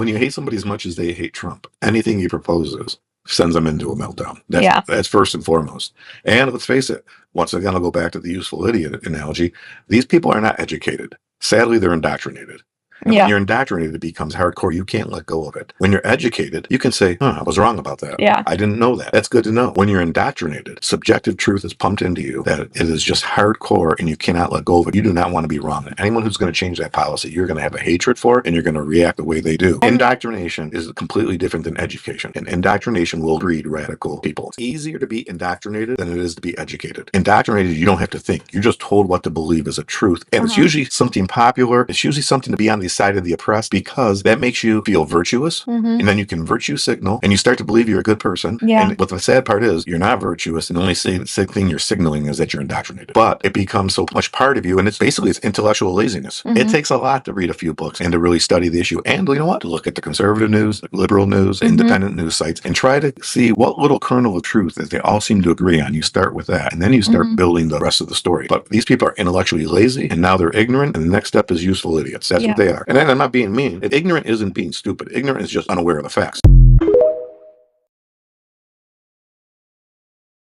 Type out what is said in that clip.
When you hate somebody as much as they hate Trump, anything he proposes sends them into a meltdown. Yeah. That's first and foremost. And let's face it, once again, I'll go back to the useful idiot analogy. These people are not educated. Sadly, they're indoctrinated. And Yeah. when you're indoctrinated, it becomes hardcore. You can't let go of it. When you're educated, you can say, I was wrong about that. Yeah. I didn't know that. That's good to know. When you're indoctrinated, subjective truth is pumped into you that it is just hardcore and you cannot let go of it. You do not want to be wrong. And anyone who's going to change that policy, you're going to have a hatred for it and you're going to react the way they do. Indoctrination is completely different than education. And indoctrination will breed radical people. It's easier to be indoctrinated than it is to be educated. Indoctrinated, you don't have to think. You're just told what to believe is a truth. And it's usually something popular. It's usually something to be on the side of the oppressed because that makes you feel virtuous. And then you can virtue signal and you start to believe you're a good person. And what the sad part is, you're not virtuous. And the only thing you're signaling is that you're indoctrinated. But it becomes so much part of you. And it's intellectual laziness. It takes a lot to read a few books and to really study the issue. And you know what? To look at the conservative news, liberal news, independent news sites, and try to see what little kernel of truth that they all seem to agree on. You start with that. And then you start building the rest of the story. But these people are intellectually lazy and now they're ignorant. And the next step is useful idiots. That's what they are. And then I'm not being mean. Ignorant isn't being stupid. Ignorant is just unaware of the facts.